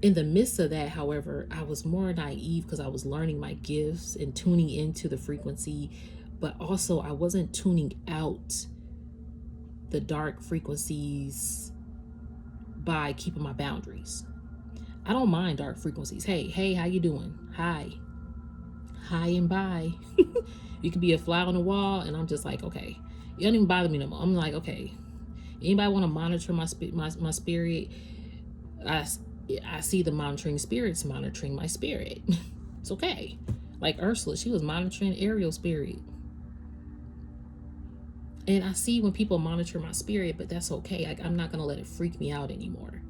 In the midst of that, however, I was more naive because I was learning my gifts and tuning into the frequency, but also I wasn't tuning out the dark frequencies by keeping my boundaries. I don't mind dark frequencies. Hey, how you doing? Hi and bye. You could be a fly on the wall, and I'm just like, okay, it don't even bother me no more. I'm like, okay, anybody want to monitor my spirit? I see the monitoring spirits monitoring my spirit. It's okay. Like Ursula, she was monitoring Ariel's spirit. And I see when people monitor my spirit, but that's okay. Like, I'm not going to let it freak me out anymore,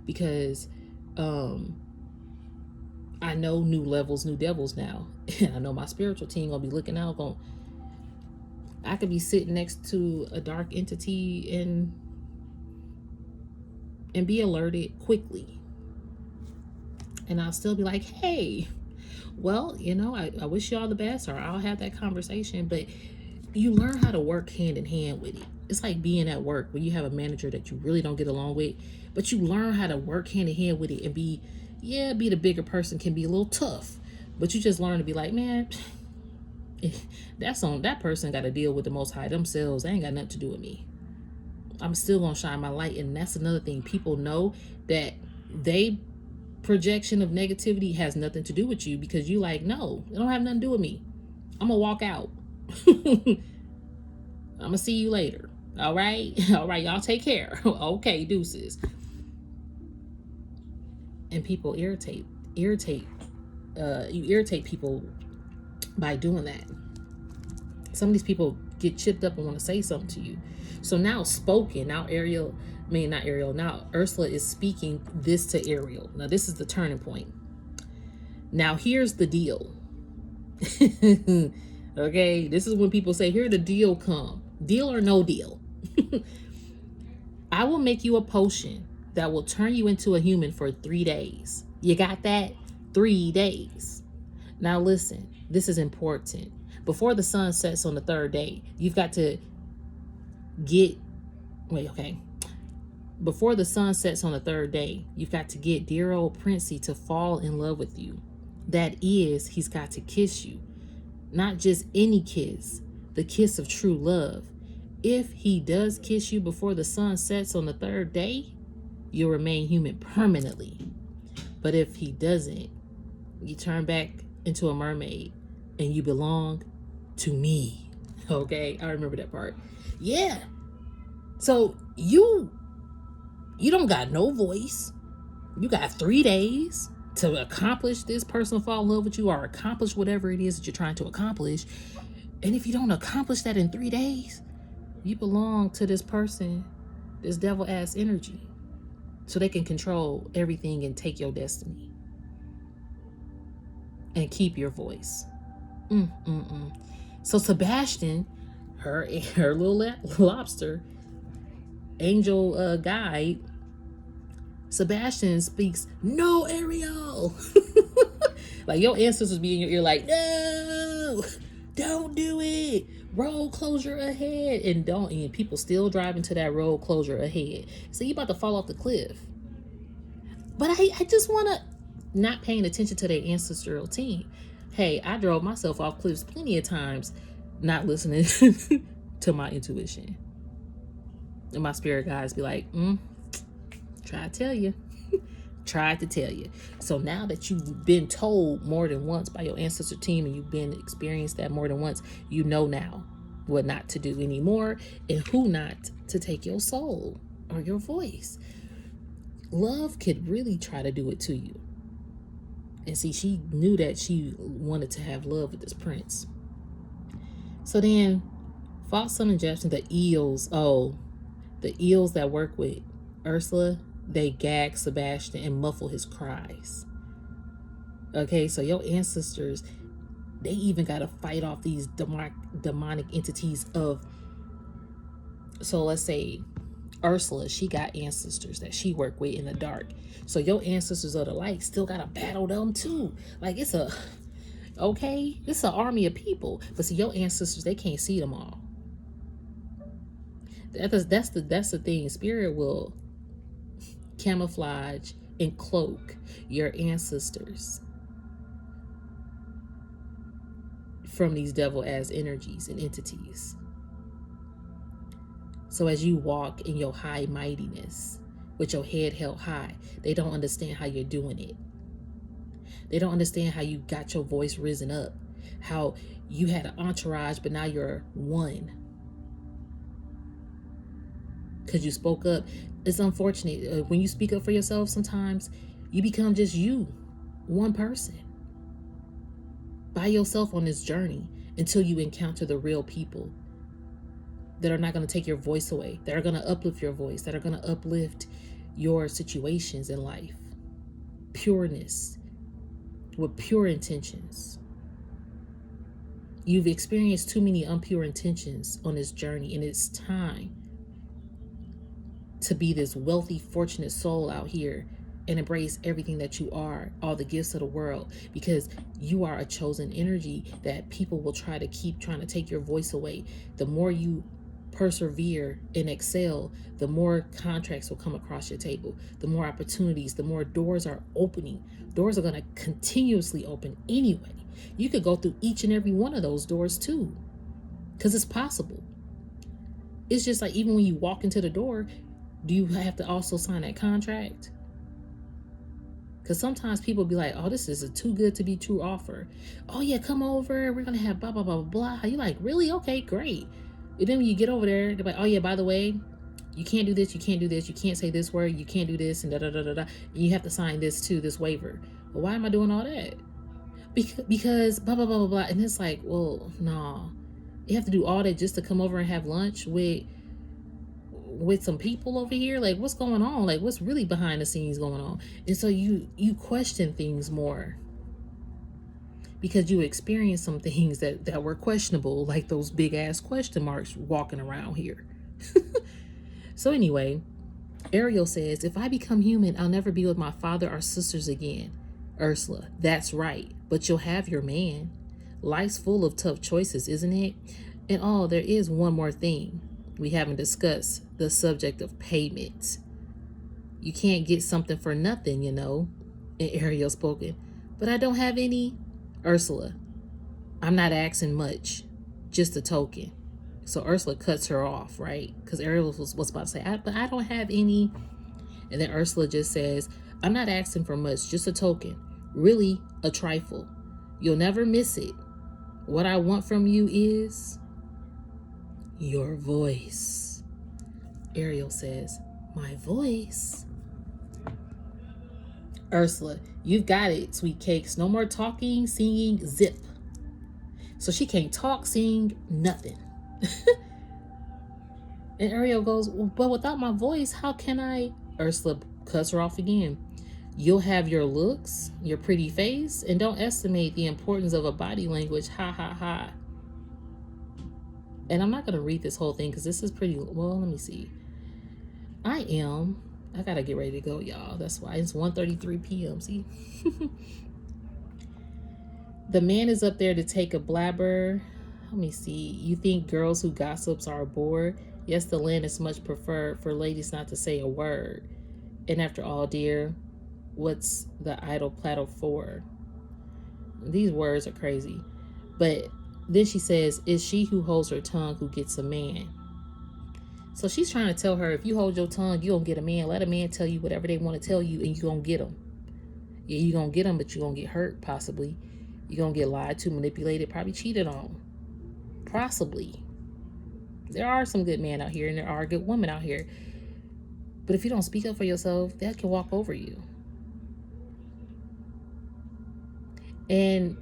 because I know new levels, new devils now. And I know my spiritual team going to be looking out. I could be sitting next to a dark entity and be alerted quickly. And I'll still be like, hey, well, I wish you all the best, or I'll have that conversation. But you learn how to work hand in hand with it. It's like being at work when you have a manager that you really don't get along with, but you learn how to work hand in hand with it and be the bigger person can be a little tough, but you just learn to be like, man, that person got to deal with the Most High themselves. They ain't got nothing to do with me. I'm still gonna shine my light. And that's another thing. People know that they projection of negativity has nothing to do with you, because you like, no, it don't have nothing to do with me. I'm gonna walk out. I'm gonna see you later. All right, y'all take care. Okay, deuces. And people irritate. You irritate people by doing that. Some of these people get chipped up and want to say something to you. So now now Ursula is speaking this to Ariel. Now this is the turning point. Now here's the deal. Okay, this is when people say, here the deal come. Deal or no deal. I will make you a potion that will turn you into a human for 3 days. You got that? 3 days. Now listen, this is important. Before the sun sets on the 3rd day, you've got to Before the sun sets on the 3rd day, you've got to get dear old Princey to fall in love with you. That is, he's got to kiss you. Not just any kiss, the kiss of true love. If he does kiss you before the sun sets on the 3rd day, you'll remain human permanently. But if he doesn't, you turn back into a mermaid and you belong to me. Okay, I remember that part. Yeah. So you don't got no voice. You got 3 days to accomplish this person fall in love with you, or accomplish whatever it is that you're trying to accomplish. And if you don't accomplish that in 3 days, you belong to this person, this devil ass energy, so they can control everything and take your destiny and keep your voice. So Sebastian, her little lobster angel guide, Sebastian speaks, no, Ariel. Like your ancestors be in your ear like, no, don't do it. Road closure ahead. And people still driving to that road closure ahead. So you about to fall off the cliff. But I just want to not paying attention to their ancestral team. Hey, I drove myself off cliffs plenty of times not listening to my intuition. And my spirit guides be like, try to tell you. Tried to tell you. So now that you've been told more than once by your ancestor team, and you've been experienced that more than once, you know now what not to do anymore and who not to take your soul or your voice. Love could really try to do it to you. And see, she knew that she wanted to have love with this prince. So then, false sun injection, the eels that work with Ursula, they gag Sebastian and muffle his cries. Okay, so your ancestors, they even got to fight off these demonic entities of, so let's say Ursula, she got ancestors that she worked with in the dark. So your ancestors of the light still got to battle them too. Like it's an army of people. But see, your ancestors, they can't see them all. That's the thing. Spirit will camouflage and cloak your ancestors from these devil as energies and entities. So as you walk in your high mightiness with your head held high, they don't understand how you're doing it. They don't understand how you got your voice risen up, how you had an entourage, but now you're one. Because you spoke up. It's unfortunate. When you speak up for yourself, sometimes you become just you, one person, by yourself on this journey until you encounter the real people that are not going to take your voice away, that are going to uplift your voice, that are going to uplift your situations in life. Pureness, with pure intentions. You've experienced too many impure intentions on this journey, and it's time to be this wealthy, fortunate soul out here and embrace everything that you are, all the gifts of the world, because you are a chosen energy that people will try to keep trying to take your voice away. The more you persevere and excel, the more contracts will come across your table, the more opportunities, the more doors are opening. Doors are going to continuously open anyway. You could go through each and every one of those doors too, because it's possible. It's just like, even when you walk into the door, do you have to also sign that contract? Because sometimes people be like, oh, this is a too good to be true offer. Oh yeah, come over, we're going to have blah, blah, blah, blah. You're like, really? Okay, great. And then when you get over there, they're like, oh yeah, by the way, you can't do this, you can't do this, you can't say this word, you can't do this, and da da da da da. And you have to sign this too, this waiver. Well, why am I doing all that? Because blah, blah, blah, blah, blah. And it's like, well, no. You have to do all that just to come over and have lunch with some people over here? Like, what's going on? Like, what's really behind the scenes going on? And so you question things more because you experience some things that were questionable, like those big ass question marks walking around here. So anyway, Ariel says, if I become human, I'll never be with my father or sisters again. Ursula, that's right, but you'll have your man. Life's full of tough choices, isn't it? And oh, there is one more thing we haven't discussed, the subject of payment. You can't get something for nothing, you know. And Ariel spoken, but I don't have any. Ursula, I'm not asking much, just a token. So Ursula cuts her off, right? Because Ariel was about to say, but I don't have any. And then Ursula just says, I'm not asking for much, just a token. Really, a trifle. You'll never miss it. What I want from you is your voice. Ariel says, my voice? Ursula, you've got it, sweet cakes. No more talking, singing, zip. So she can't talk, sing, nothing. And Ariel goes, well, but without my voice, how can I? Ursula cuts her off again. You'll have your looks, your pretty face, and don't estimate the importance of a body language. Ha ha ha. And I'm not going to read this whole thing because this is pretty, well, let me see. I gotta get ready to go, y'all. That's why it's 1:33 p.m. See? The man is up there to take a blabber. Let me see. You think girls who gossips are bored? Yes, the land is much preferred for ladies not to say a word. And after all, dear, what's the idle prattle for? These words are crazy. But then she says, it's she who holds her tongue who gets a man. So she's trying to tell her, if you hold your tongue, you don't get a man. Let a man tell you whatever they want to tell you, and you're going to get them. Yeah, you're going to get them, but you're going to get hurt, possibly. You're going to get lied to, manipulated, probably cheated on. Possibly. There are some good men out here, and there are good women out here. But if you don't speak up for yourself, that can walk over you. And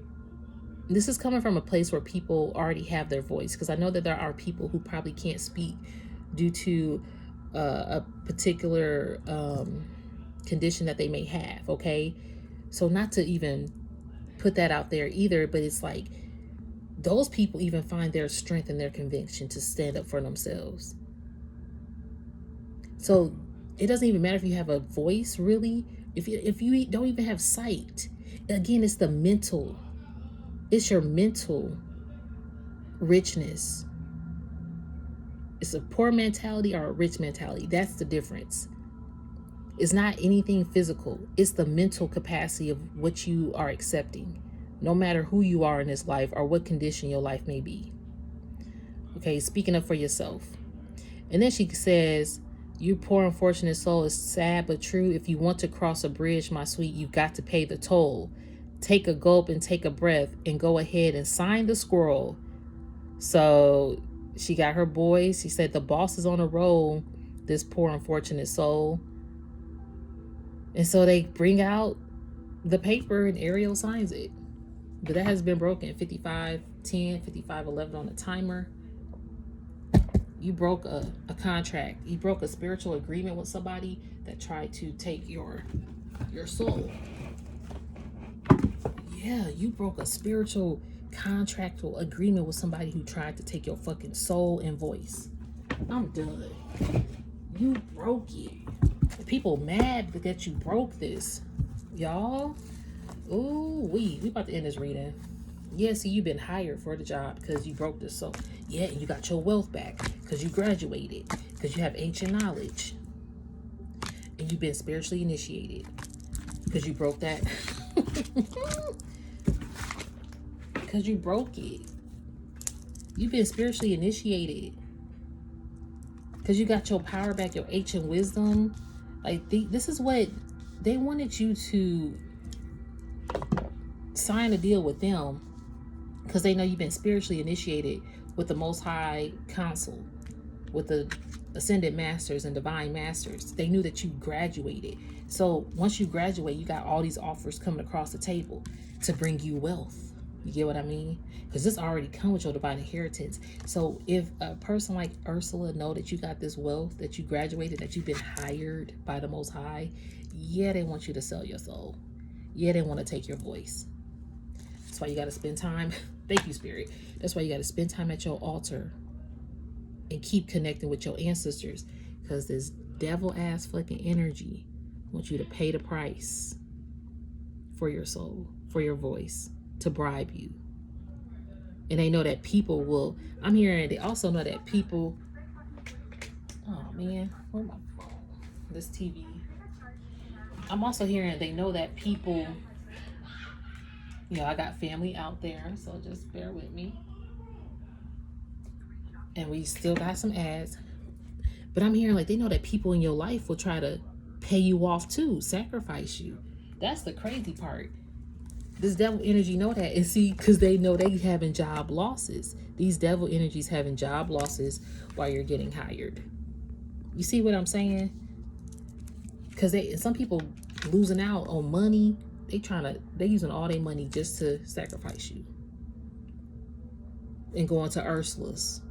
this is coming from a place where people already have their voice, because I know that there are people who probably can't speak due to a particular condition that they may have, okay? So not to even put that out there either, but it's like those people even find their strength and their conviction to stand up for themselves. So it doesn't even matter if you have a voice, really. If you don't even have sight, again, it's the mental. It's your mental richness. It's a poor mentality or a rich mentality. That's the difference. It's not anything physical. It's the mental capacity of what you are accepting, no matter who you are in this life or what condition your life may be. Okay, speaking up for yourself. And then she says, you poor unfortunate soul, is sad but true. If you want to cross a bridge, my sweet, you've got to pay the toll. Take a gulp and take a breath and go ahead and sign the scroll. So she got her boys. She said the boss is on a roll, this poor unfortunate soul. And so they bring out the paper and Ariel signs it. But that has been broken. 55:10, 55:11 on the timer. You broke a contract. You broke a spiritual agreement with somebody that tried to take your soul. Yeah, you broke a spiritual contractual agreement with somebody who tried to take your fucking soul and voice. I'm done. You broke it. People mad that you broke this. Y'all. Ooh, we about to end this reading. Yeah, see, you've been hired for the job because you broke this soul. Yeah, and you got your wealth back because you graduated, because you have ancient knowledge. And you've been spiritually initiated because you broke that. Because you broke it. You've been spiritually initiated because you got your power back, your ancient wisdom. Like, this is what they wanted you to sign a deal with them, because they know you've been spiritually initiated with the Most High Council, with the Ascended Masters and Divine Masters. They knew that you graduated. So once you graduate, you got all these offers coming across the table to bring you wealth. You get what I mean? Because this already come with your divine inheritance. So if a person like Ursula know that you got this wealth, that you graduated, that you've been hired by the Most High, yeah, they want you to sell your soul. Yeah, they want to take your voice. That's why you got to spend time. Thank you, Spirit. That's why you got to spend time at your altar and keep connecting with your ancestors, because this devil ass fucking energy wants you to pay the price for your soul, for your voice, to bribe you. And they know that people will, I'm hearing, they also know that people, oh man, where's my phone? This TV. I'm also hearing they know that people, you know, I got family out there, so just bear with me. And we still got some ads. But I'm hearing like they know that people in your life will try to pay you off too, sacrifice you. That's the crazy part. This devil energy know that. And see, because they know they having job losses. These devil energies having job losses while you're getting hired. You see what I'm saying? Because some people losing out on money. They using all their money just to sacrifice you. And going to Ursula's.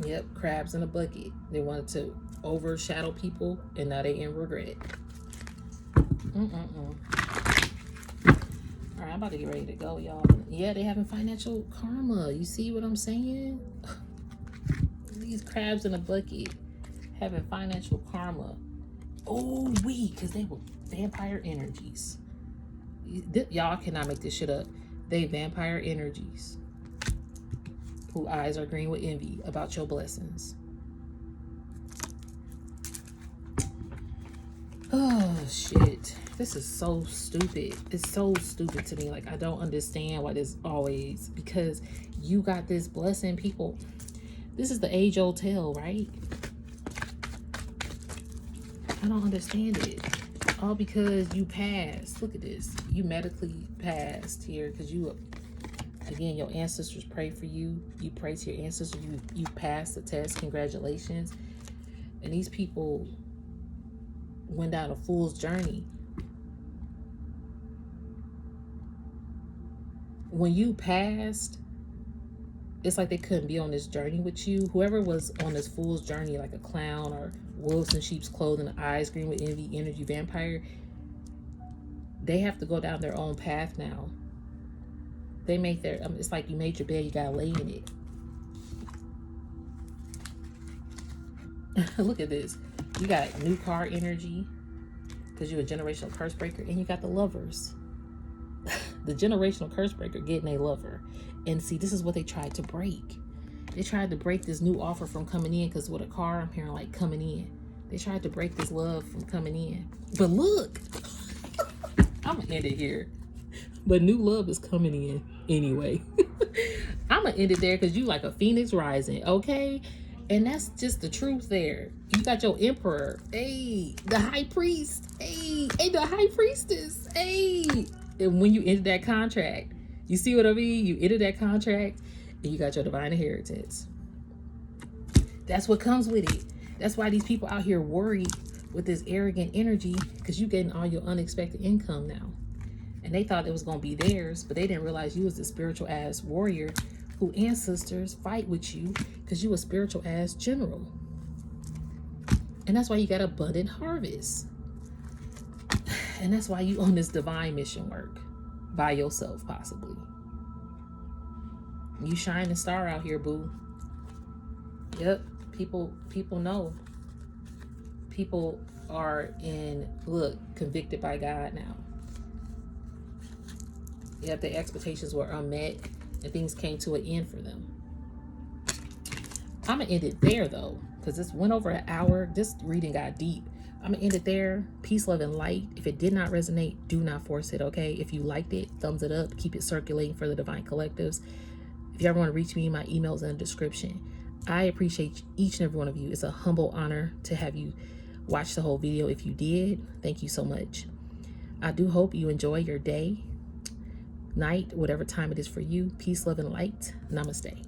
Yep, crabs in a bucket. They wanted to overshadow people, and now they in regret. All right, I'm about to get ready to go, y'all. Yeah, they having financial karma. You see what I'm saying? These crabs in a bucket having financial karma. Oh, because they were vampire energies. Y'all cannot make this shit up. They vampire energies whose eyes are green with envy about your blessings. Oh, shit. This is so stupid. It's so stupid to me. Like, I don't understand why this always, because you got this blessing, people. This is the age-old tale, right? I don't understand it. All because you passed. Look at this. You medically passed here because you, again, your ancestors pray for you. You pray to your ancestors. You passed the test. Congratulations. And these people went down a fool's journey. When you passed, it's like they couldn't be on this journey with you. Whoever was on this fool's journey, like a clown or wolves in sheep's clothing, eyes green with envy, energy vampire, they have to go down their own path now. They make their, it's like you made your bed, you gotta lay in it. Look at this. You got new car energy because you're a generational curse breaker, and you got the lovers. The generational curse breaker getting a lover. And see, this is what they tried to break. They tried to break this new offer from coming in, because with a car, I'm hearing like coming in. They tried to break this love from coming in. But look, I'm going to end it here. But new love is coming in anyway. I'm going to end it there because you like a phoenix rising, okay? And that's just the truth there. You got your emperor, hey, the high priest, hey, the high priestess, hey. And when you enter that contract, you see what I mean? You enter that contract and you got your divine inheritance. That's what comes with it. That's why these people out here worried with this arrogant energy, because you getting all your unexpected income now. And they thought it was going to be theirs, but they didn't realize you was a spiritual ass warrior who ancestors fight with you because you a spiritual ass general. And that's why you got abundant harvest. And that's why you on this divine mission work by yourself, possibly. You shining star out here, boo. Yep. People know. People are convicted by God now. Yep, their expectations were unmet and things came to an end for them. I'm going to end it there, though, because this went over an hour. This reading got deep. I'm going to end it there. Peace, love, and light. If it did not resonate, do not force it, okay? If you liked it, thumbs it up. Keep it circulating for the Divine Collectives. If you ever want to reach me, my email's in the description. I appreciate each and every one of you. It's a humble honor to have you watch the whole video. If you did, thank you so much. I do hope you enjoy your day, night, whatever time it is for you. Peace, love, and light. Namaste.